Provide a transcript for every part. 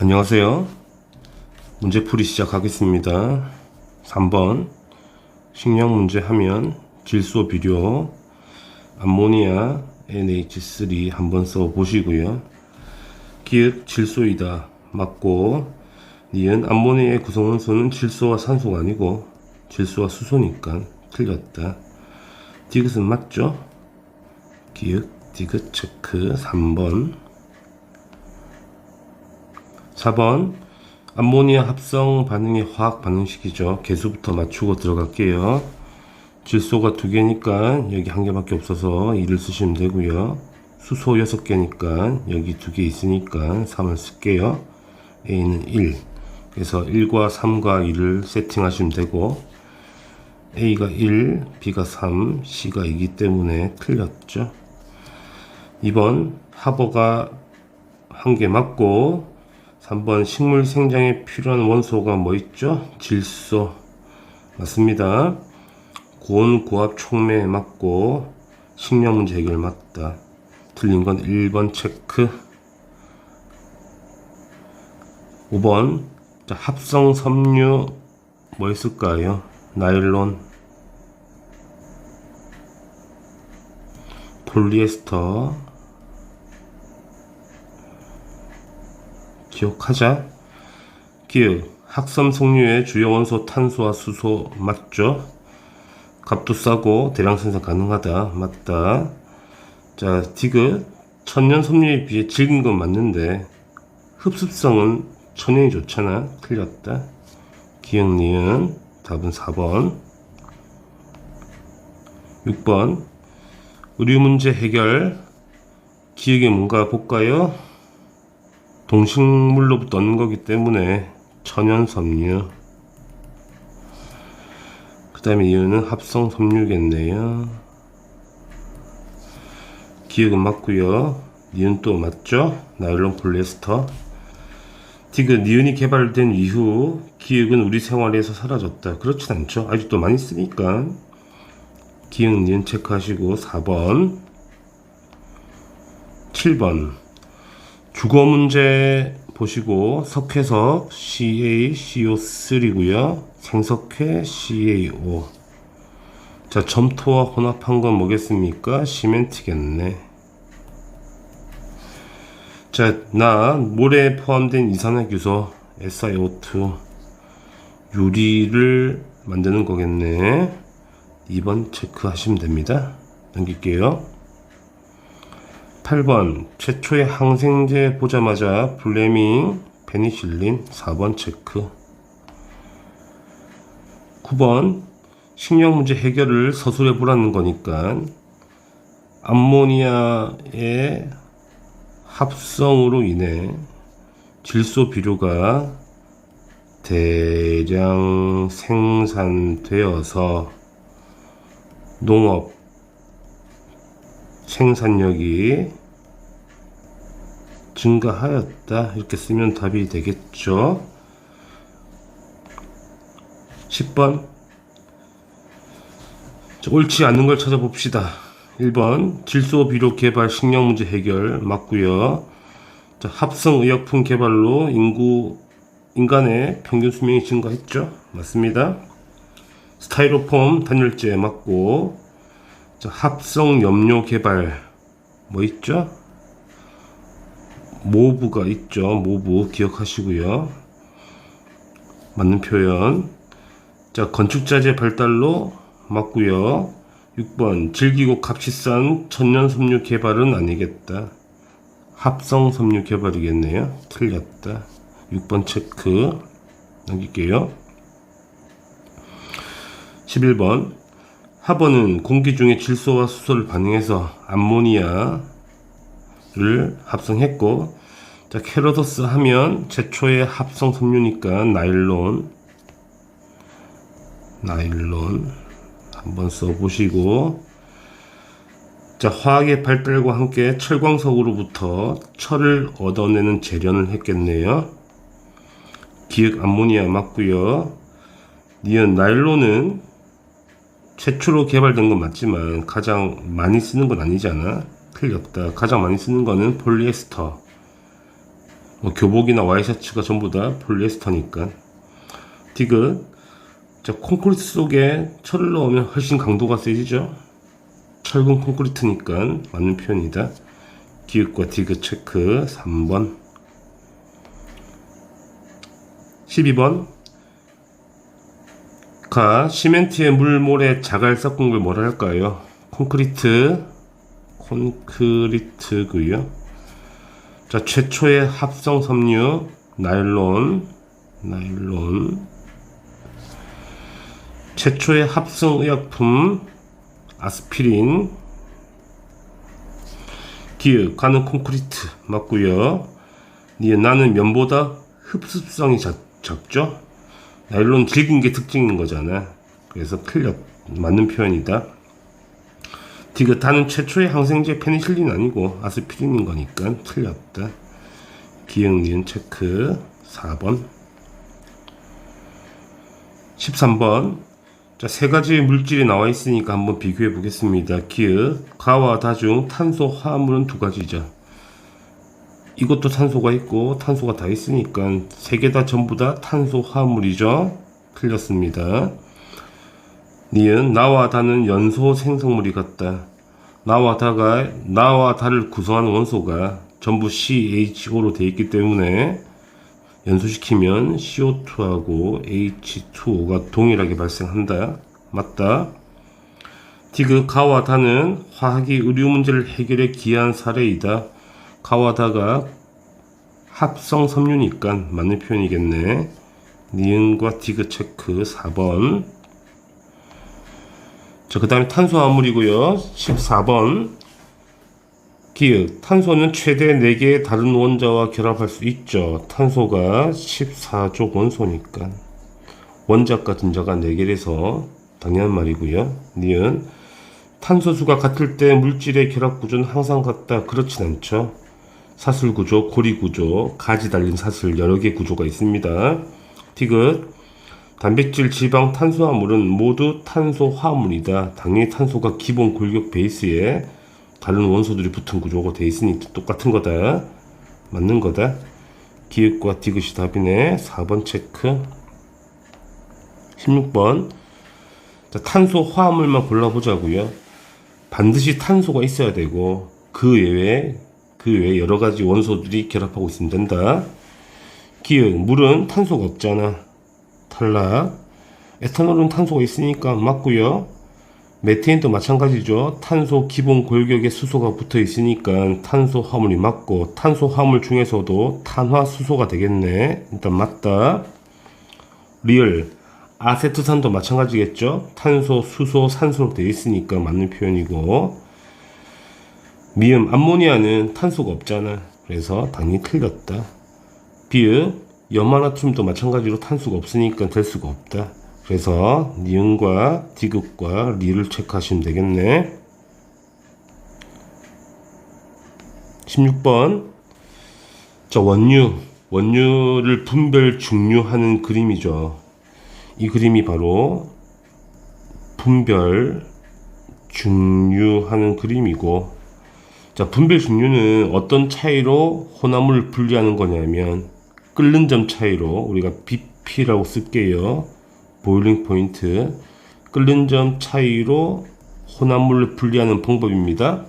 안녕하세요. 문제풀이 시작하겠습니다. 3번 식량 문제 하면 질소 비료 암모니아 NH3 한번 써 보시고요. 기역 질소이다 맞고, 니은 암모니아의 구성원소는 질소와 산소가 아니고 질소와 수소니까 틀렸다. 디귿은 맞죠? 기역 디귿 체크. 3번. 4번 암모니아 합성 반응의 화학 반응식이죠. 개수부터 맞추고 들어갈게요. 질소가 2개니까 여기 1개밖에 없어서 2를 쓰시면 되고요. 수소 6개니까 여기 2개 있으니까 3을 쓸게요. A는 1. 그래서 1과 3과 2를 세팅하시면 되고, A가 1, B가 3, C가 2기 때문에 틀렸죠. 2번 하버가 1개 맞고, 3번 식물 생장에 필요한 원소가 뭐 있죠? 질소 맞습니다. 고온 고압 촉매 맞고, 식량 문제 해결 맞다. 틀린 건 1번 체크. 5번 자, 합성 섬유 뭐 있을까요? 나일론, 폴리에스터. 기억하자. 기억 합성 석류의 주요 원소 탄소와 수소 맞죠? 값도 싸고 대량 생산 가능하다 맞다. 자, 디귿 천연 섬유에 비해 질긴 건 맞는데 흡습성은 천연이 좋잖아. 틀렸다. 기억 니은. 답은 4번. 6번 의류 문제 해결. 기억이 뭔가 볼까요? 동식물로부터 얻는 거기 때문에 천연 섬유. 그 다음에 이유는 합성 섬유겠네요. 기억은 맞고요. 니은 또 맞죠? 나일론, 폴리에스터. 디귿 니은이 개발된 이후 기억은 우리 생활에서 사라졌다. 그렇진 않죠. 아직도 많이 쓰니까. 기억 니은 체크하시고. 4번. 7번 주거 문제 보시고, 석회석 CaCO3고요. 생석회 CaO. 자, 점토와 혼합한 건 뭐겠습니까? 시멘트겠네. 자, 모래에 포함된 이산화규소 SiO2 유리를 만드는 거겠네. 2번 체크하시면 됩니다. 넘길게요. 8번 최초의 항생제 보자마자 플레밍 페니실린. 4번 체크. 9번 식량 문제 해결을 서술해 보라는 거니까 암모니아의 합성으로 인해 질소 비료가 대량 생산되어서 농업 생산력이 증가하였다. 이렇게 쓰면 답이 되겠죠. 10번 자, 옳지 않는 걸 찾아봅시다. 1번 질소 비료 개발 식량 문제 해결 맞고요. 자, 합성 의약품 개발로 인간의 평균 수명이 증가했죠. 맞습니다. 스타이로폼 단열재 맞고, 자, 합성 염료 개발 뭐 있죠? 모브가 있죠. 모브 기억하시고요. 맞는 표현. 자, 건축자재 발달로 맞고요. 6번 질기고 값비싼 천연 섬유 개발은 아니겠다. 합성 섬유 개발이겠네요. 틀렸다. 6번 체크. 넘길게요. 11번 하버는 공기 중에 질소와 수소를 반응해서 암모니아를 합성했고, 자, 캐로더스 하면 최초의 합성 섬유니까 나일론 한번 써보시고, 자, 화학의 발달과 함께 철광석으로부터 철을 얻어내는 재련을 했겠네요. 기역 암모니아 맞고요. 니은 나일론은 최초로 개발된 건 맞지만 가장 많이 쓰는 건 아니잖아. 틀렸다. 가장 많이 쓰는 거는 폴리에스터. 교복이나 와이셔츠가 전부 다 폴리에스터니까. 디귿. 자, 콘크리트 속에 철을 넣으면 훨씬 강도가 세지죠. 철근 콘크리트니까 맞는 표현이다. 기읍과 디귿 체크. 3번. 12번. 가 시멘트에 물, 모래, 자갈 섞은 걸 뭐라 할까요? 콘크리트고요. 자, 최초의 합성 섬유 나일론. 최초의 합성 의약품 아스피린. 기읍. 가는 콘크리트 맞고요. 니은. 나는 면보다 흡습성이 작죠. 나일론 질긴 게 특징인 거잖아. 그래서 틀렸. 맞는 표현이다. 디귿. 다는 최초의 항생제 페니실린 아니고 아스피린인 거니까 틀렸다. 기역 니은 체크. 4번. 13번. 자, 세 가지 물질이 나와 있으니까 한번 비교해 보겠습니다. 기역. 가와 다 중 탄소 화합물은 두 가지죠. 이것도 탄소가 있고 탄소가 다 있으니까 세 개 다 전부 다 탄소 화합물이죠. 틀렸습니다. 니은. 나와 다는 연소 생성물이 같다. 나와 다를 구성하는 원소가 전부 CHO로 되어 있기 때문에 연소시키면 CO2하고 H2O가 동일하게 발생한다. 맞다. 디귿. 가와 다는 화학이 의료 문제를 해결에 기여한 사례이다. 가와 다가 합성 섬유니까 맞는 표현이겠네. 니은과 디귿 체크. 4번. 자, 그 다음에 탄소화합물이고요. 14번. 기역. 탄소는 최대 4개의 다른 원자와 결합할 수 있죠. 탄소가 14족 원소니까 원자과 전자가 4개라서 당연한 말이고요. 니은. 탄소수가 같을 때 물질의 결합 구조는 항상 같다. 그렇진 않죠. 사슬 구조, 고리 구조, 가지 달린 사슬 여러 개 구조가 있습니다. 디귿. 단백질, 지방, 탄수화물은 모두 탄소 화합물이다. 당연히 탄소가 기본 골격 베이스에 다른 원소들이 붙은 구조가 되어 있으니 똑같은 거다. 맞는 거다. 기역과 디귿이 답이네. 4번 체크. 16번. 자, 탄소 화합물만 골라보자고요. 반드시 탄소가 있어야 되고 그 외에 여러 가지 원소들이 결합하고 있으면 된다. 기역. 물은 탄소가 없잖아. 탈락. 에탄올은 탄소가 있으니까 맞고요. 메테인도 마찬가지죠. 탄소 기본 골격에 수소가 붙어 있으니까 탄소 화물이 맞고 탄소 화물 중에서도 탄화수소가 되겠네. 일단 맞다. 리을. 아세트산도 마찬가지겠죠. 탄소, 수소, 산소로 되어 있으니까 맞는 표현이고. 미음. 암모니아는 탄소가 없잖아. 그래서 당연히 틀렸다. 비읍. 염화나트륨도 마찬가지로 탄소가 없으니까 될 수가 없다. 그래서 니은과 디귿과 리를 체크하시면 되겠네. 16번. 자, 원유를 분별 중류하는 그림이죠. 이 그림이 바로 분별 중류하는 그림이고, 자, 분별 중류는 어떤 차이로 혼합물을 분리하는 거냐면 끓는 점 차이로 우리가 BP라고 쓸게요. 보일링 포인트. 끓는 점 차이로 혼합물을 분리하는 방법입니다.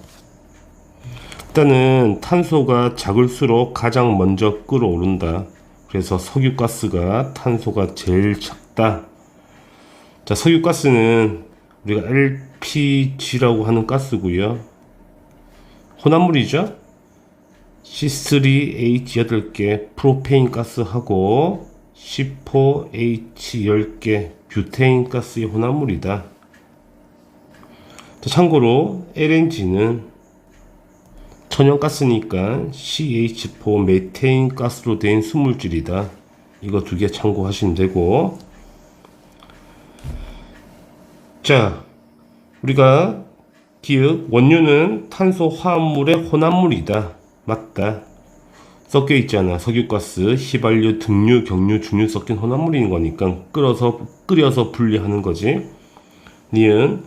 일단은 탄소가 작을수록 가장 먼저 끓어오른다. 그래서 석유가스가 탄소가 제일 작다. 자, 석유가스는 우리가 LPG라고 하는 가스고요. 혼합물이죠. C3H 8개 프로페인 가스하고 C4H 10개 뷰테인 가스의 혼합물이다. 자, 참고로 LNG는 천연가스니까 CH4 메테인 가스로 된 순물질이다. 이거 두 개 참고하시면 되고, 자, 우리가 기억, 원유는 탄소 화합물의 혼합물이다. 맞다. 섞여 있잖아. 석유가스, 휘발유, 등유, 경유, 중유 섞인 혼합물인 거니까 끓여서 분리하는 거지. 니은.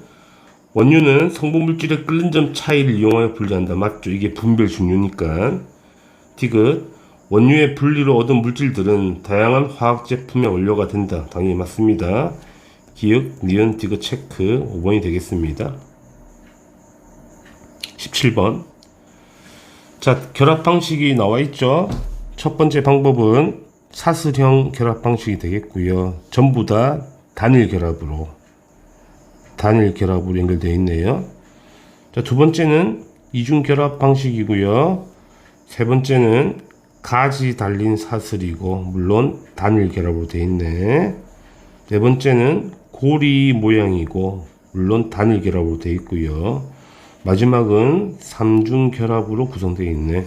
원유는 성분 물질의 끓는 점 차이를 이용하여 분리한다. 맞죠? 이게 분별 중류니까. 디귿. 원유의 분리로 얻은 물질들은 다양한 화학 제품의 원료가 된다. 당연히 맞습니다. 기역, 니은, 디귿 체크 5번이 되겠습니다. 17번. 자, 결합 방식이 나와 있죠. 첫 번째 방법은 사슬형 결합 방식이 되겠고요. 전부 다 단일 결합으로 연결되어 있네요. 자, 두 번째는 이중 결합 방식이고요. 세 번째는 가지 달린 사슬이고 물론 단일 결합으로 되어 있네. 네 번째는 고리 모양이고 물론 단일 결합으로 되어 있고요. 마지막은 삼중 결합으로 구성되어 있네.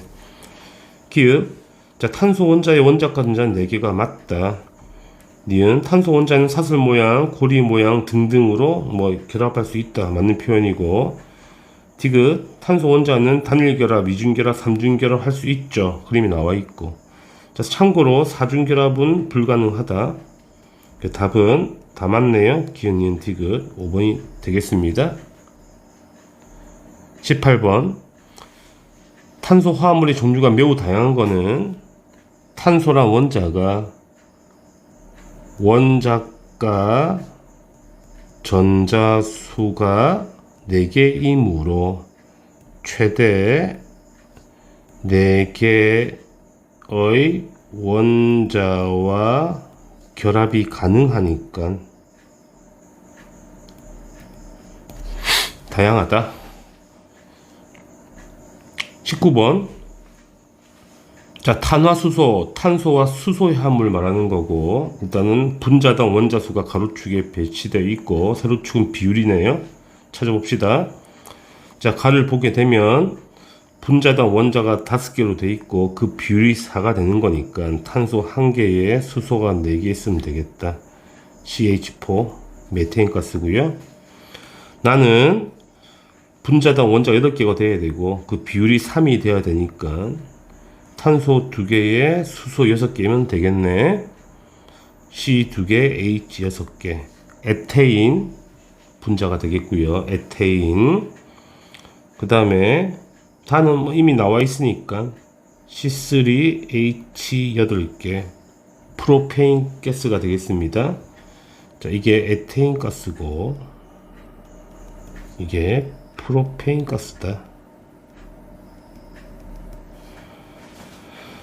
기읍. 자, 탄소 원자의 원자과 전자는 4개가 맞다. 니은 탄소 원자는 사슬 모양, 고리 모양 등등으로 결합할 수 있다. 맞는 표현이고. 디귿 탄소 원자는 단일 결합, 이중 결합, 삼중 결합 할 수 있죠. 그림이 나와 있고. 자, 참고로 사중 결합은 불가능하다. 답은 다 맞네요. 기은, 니은, 디귿 5번이 되겠습니다. 18번. 탄소 화합물의 종류가 매우 다양한 거는 탄소랑 원자과 전자수가 4개이므로 최대 4개의 원자와 결합이 가능하니까 다양하다. 19번. 자, 탄화수소, 탄소와 수소의 합물 말하는 거고, 일단은 분자당 원자수가 가로축에 배치되어 있고, 세로축은 비율이네요. 찾아봅시다. 자, 가를 보게 되면 분자당 원자가 5개로 되어 있고 그 비율이 4가 되는 거니까 탄소 1개에 수소가 4개 있으면 되겠다. CH4 메테인 가스고요. 나는 분자당 원자가 8개가 돼야 되고 그 비율이 3이 돼야 되니까 탄소 2개에 수소 6개면 되겠네. C 2개, H 6개. 에테인 분자가 되겠고요. 에테인. 그 다음에 다는 이미 나와 있으니까 C3H 8개. 프로페인 가스가 되겠습니다. 자, 이게 에테인 가스고 이게 프로페인 가스다.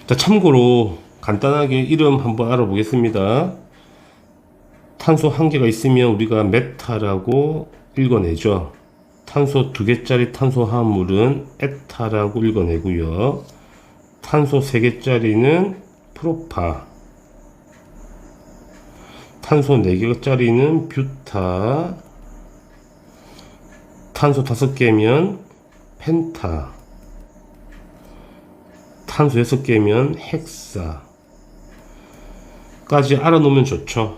자, 참고로 간단하게 이름 한번 알아보겠습니다. 탄소 1개가 있으면 우리가 메타라고 읽어내죠. 탄소 2개짜리 탄소 화합물은 에타라고 읽어내고요. 탄소 3개짜리는 프로파, 탄소 4개짜리는 뷰타, 탄소 5개면 펜타, 탄소 6개면 헥사 까지 알아놓으면 좋죠.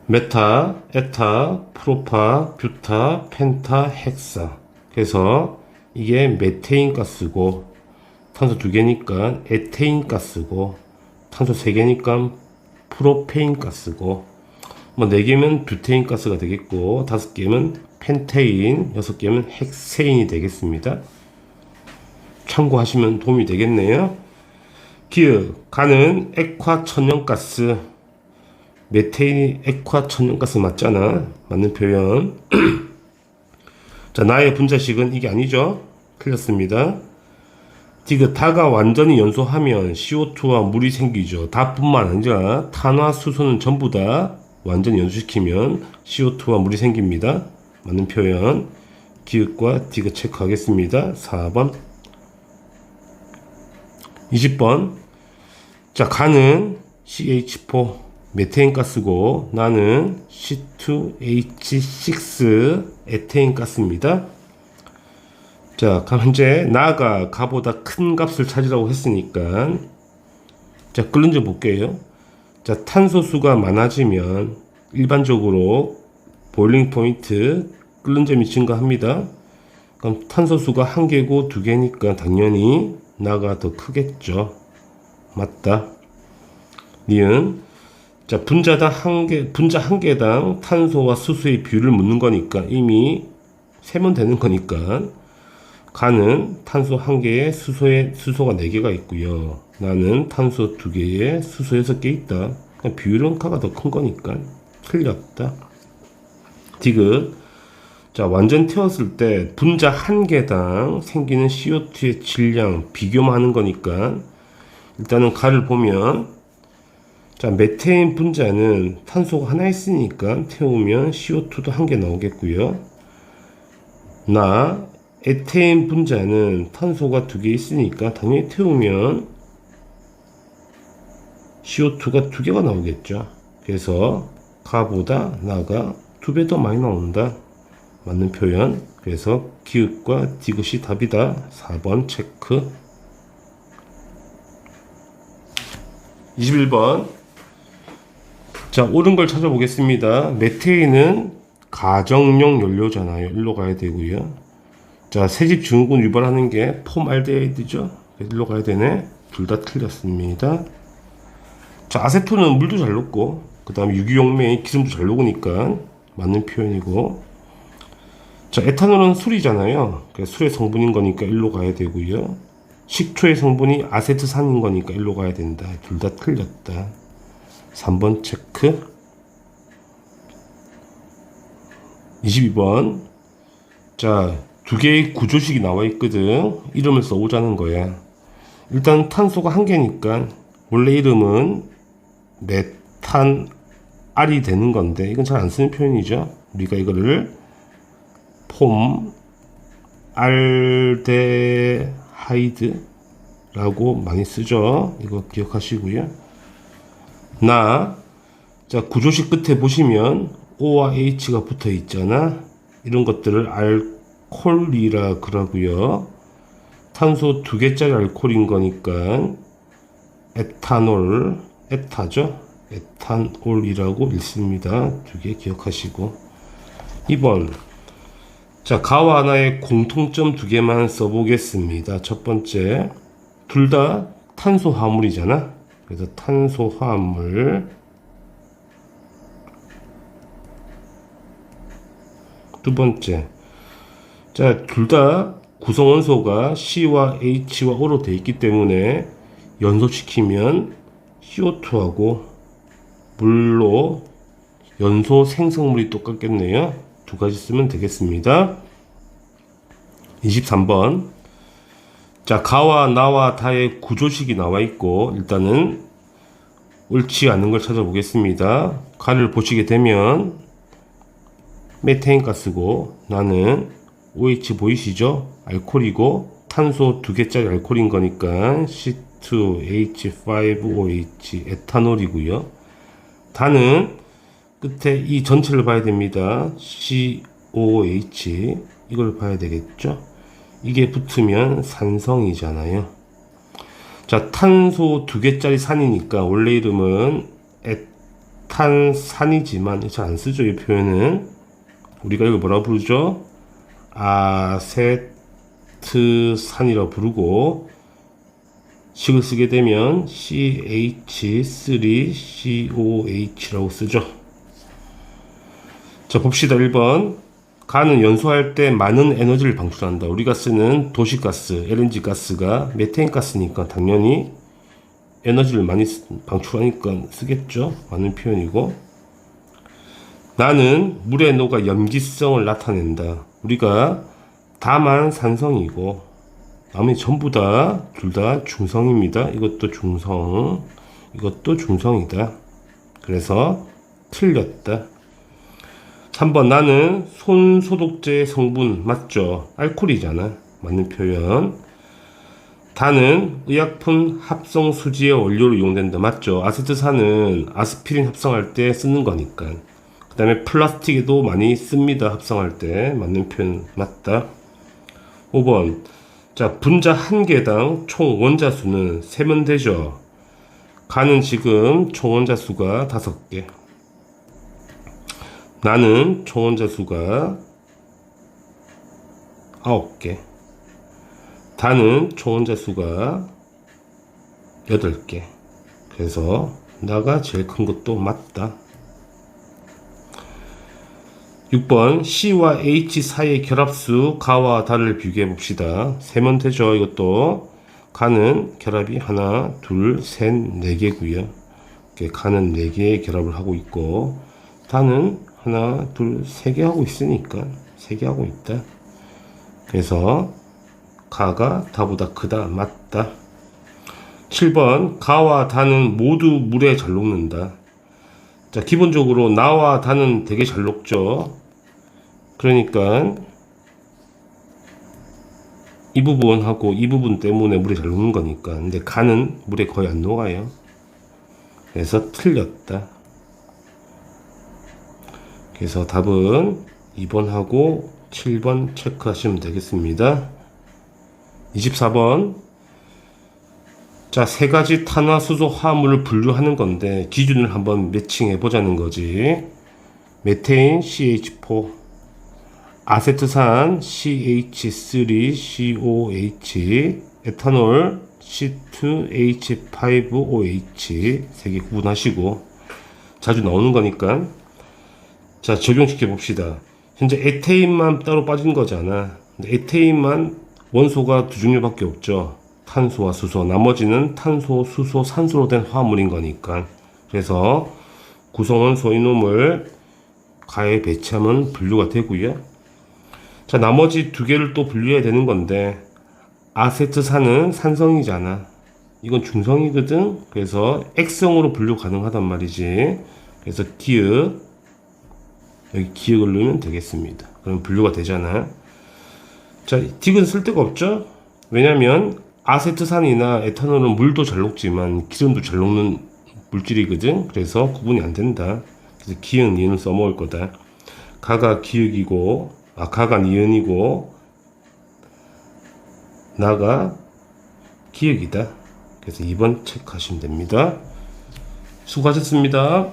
메타, 에타, 프로파, 뷰타, 펜타, 헥사. 그래서 이게 메테인 가스고 탄소 2개니까 에테인 가스고 탄소 3개니까 프로페인 가스고 4개면 뷰테인 가스가 되겠고 5개면 펜테인, 6개면 헥세인이 되겠습니다. 참고하시면 도움이 되겠네요. 기읍, 가는 액화 천연가스. 메테인이 액화 천연가스 맞잖아. 맞는 표현. 자, 나의 분자식은 이게 아니죠. 틀렸습니다. 디귿, 다가 완전히 연소하면 CO2와 물이 생기죠. 다뿐만 아니라 탄화, 수소는 전부 다 완전히 연소시키면 CO2와 물이 생깁니다. 맞는 표현. 기읍과 디귿 체크하겠습니다. 4번. 20번. 자, 가는 CH4 메테인 가스고 나는 C2H6 에테인 가스입니다. 자, 그럼 현재 나가 가보다 큰 값을 찾으라고 했으니까 자, 끓는지 볼게요. 자, 탄소수가 많아지면 일반적으로 보일링 포인트 끓는 점이 증가합니다. 그럼 탄소수가 1개고 2개니까 당연히 나가 더 크겠죠. 맞다. 니은. 자, 분자 1개당 탄소와 수소의 비율을 묻는 거니까 이미 세면 되는 거니까 가는 탄소 1개에 수소가 4개가 있고요. 나는 탄소 2개에 수소 6개 있다. 비율은 가가 더 큰 거니까 틀렸다. 디귿. 자, 완전 태웠을 때 분자 1개당 생기는 CO2의 질량 비교만 하는 거니까 일단은 가를 보면, 자, 메테인 분자는 탄소가 하나 있으니까 태우면 CO2도 1개 나오겠고요. 나 에테인 분자는 탄소가 2개 있으니까 당연히 태우면 CO2가 2개가 나오겠죠. 그래서 가보다 나가 2배 더 많이 나온다. 맞는 표현. 그래서 기읍과 디귿이 답이다. 4번 체크. 21번. 자, 옳은 걸 찾아보겠습니다. 메테인은 가정용 연료잖아요. 일로 가야 되고요. 자, 새집 증후군 유발하는 게 폼알데히드죠. 일로 가야 되네. 둘 다 틀렸습니다. 자, 아세톤은 물도 잘 녹고, 그 다음에 유기용매의 기름도 잘 녹으니까 맞는 표현이고, 자, 에탄올은 술이잖아요. 그래서 술의 성분인 거니까 일로 가야 되고요. 식초의 성분이 아세트산인 거니까 일로 가야 된다. 둘 다 틀렸다. 3번 체크. 22번. 자, 2개의 구조식이 나와 있거든. 이름을 써보자는 거야. 일단 탄소가 1개니까 원래 이름은 메탄알이 되는 건데, 이건 잘 안 쓰는 표현이죠. 우리가 이거를 폼알데하이드라고 많이 쓰죠. 이거 기억하시고요. 자, 구조식 끝에 보시면 O와 H가 붙어 있잖아. 이런 것들을 알콜이라 그러고요. 탄소 2개짜리 알콜인 거니까 에탄올, 에타죠. 에탄올이라고 읽습니다. 2개 기억하시고. 2번. 자, 가와 하나의 공통점 2개만 써보겠습니다. 첫 번째, 둘 다 탄소화물이잖아. 그래서 탄소화물. 두 번째, 자, 둘 다 구성원소가 C와 H와 O로 되어 있기 때문에 연소시키면 CO2하고 물로 연소 생성물이 똑같겠네요. 2가지 쓰면 되겠습니다. 23번. 자, 가와 나와 다의 구조식이 나와 있고, 일단은 옳지 않은 걸 찾아보겠습니다. 가를 보시게 되면 메테인 가스고, 나는 OH 보이시죠? 알코올이고, 탄소 2개짜리 알코올인 거니까 C2H5OH 에탄올이고요. 단은 끝에 이 전체를 봐야 됩니다. COH 이걸 봐야 되겠죠. 이게 붙으면 산성이잖아요. 자, 탄소 2개짜리 산이니까 원래 이름은 에탄산이지만 잘 안 쓰죠. 이 표현은 우리가 이걸 뭐라고 부르죠? 아세트산이라고 부르고, 식을 쓰게 되면 CH3COH라고 쓰죠. 자, 봅시다. 1번. 가는 연소할 때 많은 에너지를 방출한다. 우리가 쓰는 도시가스, LNG 가스가 메테인 가스니까 당연히 에너지를 많이 방출하니까 쓰겠죠. 맞는 표현이고. 나는 물에 녹아 염기성을 나타낸다. 우리가 다만 산성이고, 나머지 전부 다, 둘 다 중성입니다. 이것도 중성, 이것도 중성이다. 그래서 틀렸다. 3번. 나는 손소독제 성분 맞죠? 알코올이잖아. 맞는 표현. 다는 의약품 합성 수지의 원료로 이용된다. 맞죠? 아세트산은 아스피린 합성할 때 쓰는 거니까. 그 다음에 플라스틱에도 많이 씁니다. 합성할 때. 맞는 표현 맞다. 5번. 자, 분자 1개당 총 원자수는 세면 되죠. 가는 지금 총 원자수가 5개. 나는 총 원자수가 9개. 다는 총 원자수가 8개. 그래서 나가 제일 큰 것도 맞다. 6번 C와 H 사이의 결합수 가와 다를 비교해 봅시다. 세면 되죠. 이것도 가는 결합이 하나, 둘, 셋, 네 개고요. 가는 네 개의 결합을 하고 있고 다는 하나, 둘, 세 개 하고 있으니까 세 개 하고 있다. 그래서 가가 다보다 크다. 맞다. 7번 가와 다는 모두 물에 잘 녹는다. 자, 기본적으로 나와 다는 되게 잘 녹죠. 그러니까 이 부분하고 이 부분 때문에 물에 잘 녹는 거니까. 근데 가는 물에 거의 안 녹아요. 그래서 틀렸다. 그래서 답은 2번하고 7번 체크하시면 되겠습니다. 24번. 자, 세 가지 탄화수소 화합물을 분류하는 건데 기준을 한번 매칭해 보자는 거지. 메테인 CH4, 아세트산 CH3COH, 에탄올 C2H5OH 세 개 구분하시고 자주 나오는 거니까. 자, 적용시켜 봅시다. 현재 에테인만 따로 빠진 거잖아. 근데 에테인만 원소가 두 종류밖에 없죠. 탄소와 수소. 나머지는 탄소, 수소, 산소로 된 화합물인 거니까. 그래서 구성원소 이놈을 가에 배치하면 분류가 되고요. 자, 나머지 두 개를 또 분류해야 되는 건데 아세트산은 산성이잖아. 이건 중성이거든. 그래서 X성으로 분류 가능하단 말이지. 그래서 기역, 여기 기역을 넣으면 되겠습니다. 그럼 분류가 되잖아. 자, 딕은 쓸 데가 없죠. 왜냐면 아세트산이나 에탄올은 물도 잘 녹지만 기름도 잘 녹는 물질이거든. 그래서 구분이 안 된다. 그래서 기역, 니은을 써먹을 거다. 가가 기역이고, 가가 니은이고, 나가 기역이다. 그래서 2번 체크하시면 됩니다. 수고하셨습니다.